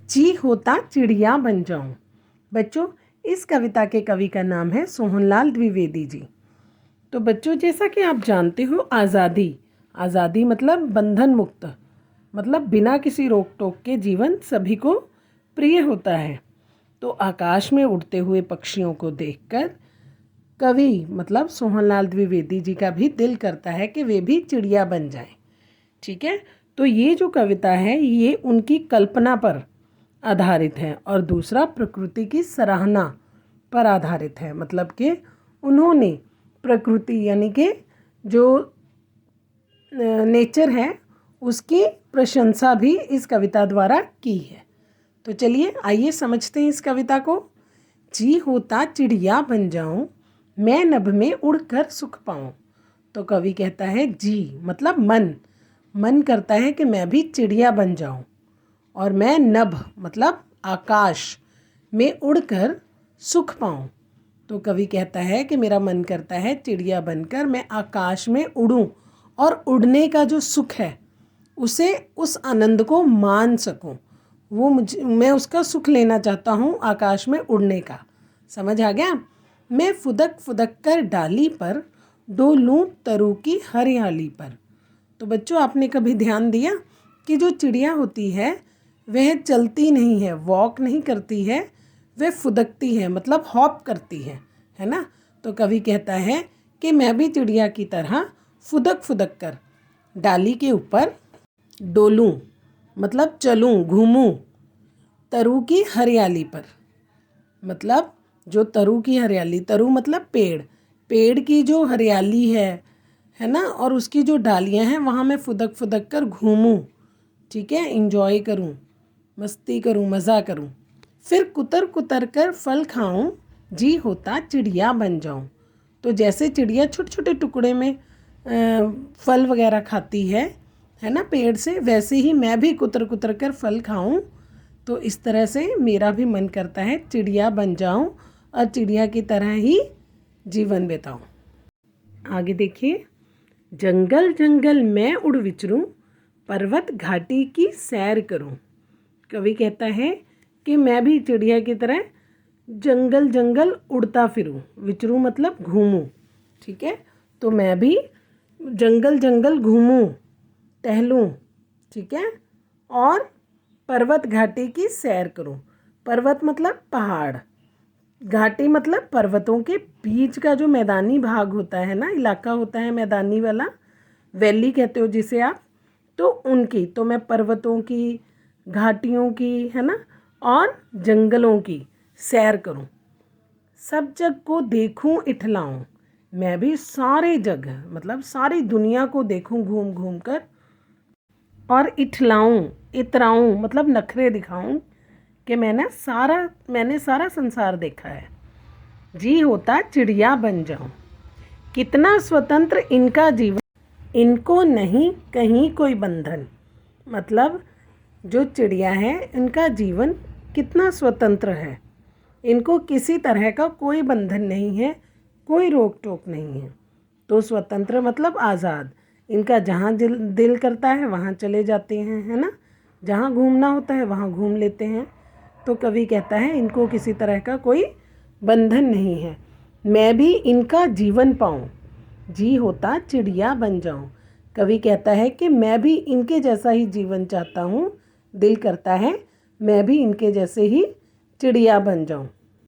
जी होता चिड़िया बन जाऊं। बच्चों, इस कविता के कवि का नाम है सोहनलाल द्विवेदी जी। तो बच्चों, जैसा कि आप जानते हो, आज़ादी मतलब बंधन मुक्त, मतलब बिना किसी रोक टोक के जीवन सभी को प्रिय होता है। तो आकाश में उड़ते हुए पक्षियों को देखकर कवि मतलब सोहनलाल द्विवेदी जी का भी दिल करता है कि वे भी चिड़िया बन जाएं। ठीक है। तो ये जो कविता है ये उनकी कल्पना पर आधारित है और दूसरा प्रकृति की सराहना पर आधारित है। मतलब कि उन्होंने प्रकृति यानी कि जो नेचर है उसकी प्रशंसा भी इस कविता द्वारा की है। तो चलिए आइए समझते हैं इस कविता को। जी होता चिड़िया बन जाऊं, मैं नभ में उड़कर सुख पाऊं। तो कवि कहता है जी मतलब मन करता है कि मैं भी चिड़िया बन जाऊं और मैं नभ मतलब आकाश में उड़कर सुख पाऊं। तो कवि कहता है कि मेरा मन करता है चिड़िया बनकर मैं आकाश में उड़ूं और उड़ने का जो सुख है उसे उस आनंद को मान सकूं। मैं उसका सुख लेना चाहता हूं, आकाश में उड़ने का। समझ आ गया? मैं फुदक फुदक कर डाली पर डोलूं तरु की हरियाली पर। तो बच्चों, आपने कभी ध्यान दिया कि जो चिड़िया होती है वह चलती नहीं है, वॉक नहीं करती है, वह फुदकती है मतलब हॉप करती है ना। तो कवि कहता है कि मैं भी चिड़िया की तरह फुदक फुदक कर डाली के ऊपर डोलूं मतलब चलूं, घूमूं तरु की हरियाली पर। मतलब जो तरु की हरियाली, तरु मतलब पेड़ की जो हरियाली है ना, और उसकी जो डालियां हैं वहाँ मैं फुदक फुदक कर घूमूं। ठीक है, इंजॉय करूं, मस्ती करूं, मज़ा करूं, फिर कुतर कुतर कर फल खाऊं, जी होता चिड़िया बन जाऊं। तो जैसे चिड़िया छोटे छोटे टुकड़े में फल वगैरह खाती है ना पेड़ से, वैसे ही मैं भी कुतर कुतर कर फल खाऊं। तो इस तरह से मेरा भी मन करता है चिड़िया बन जाऊं और चिड़िया की तरह ही जीवन बिताऊं। आगे देखिए। जंगल जंगल मैं उड़ विचरूं, पर्वत घाटी की सैर करूं। कवि कहता है कि मैं भी चिड़िया की तरह जंगल जंगल उड़ता फिरूं, विचरूं मतलब घूमूं। ठीक है, तो मैं भी जंगल जंगल घूमूं, टहलूं। ठीक है, और पर्वत घाटी की सैर करूं। पर्वत मतलब पहाड़, घाटी मतलब पर्वतों के बीच का जो मैदानी भाग होता है ना, इलाका होता है मैदानी वाला, वैली कहते हो जिसे आप, तो उनकी, तो मैं पर्वतों की, घाटियों की, है ना, और जंगलों की सैर करूं। सब जग को देखूं इठलाऊं, मैं भी सारे जगह मतलब सारी दुनिया को देखूं घूम घूम कर, और इठलाऊं, इतराऊं मतलब नखरे दिखाऊं कि मैंने सारा संसार देखा है। जी होता चिड़िया बन जाऊं, कितना स्वतंत्र इनका जीवन, इनको नहीं कहीं कोई बंधन। मतलब जो चिड़िया है इनका जीवन कितना स्वतंत्र है, इनको किसी तरह का कोई बंधन नहीं है, कोई रोक टोक नहीं है। तो स्वतंत्र मतलब आज़ाद, इनका जहाँ दिल करता है वहाँ चले जाते हैं, है ना, जहाँ घूमना होता है वहाँ घूम लेते हैं। तो कवि कहता है इनको किसी तरह का कोई बंधन नहीं है, मैं भी इनका जीवन पाऊँ, जी होता चिड़िया बन जाऊँ। कवि कहता है कि मैं भी इनके जैसा ही जीवन चाहता हूँ, दिल करता है मैं भी इनके जैसे ही चिड़िया बन जाऊँ।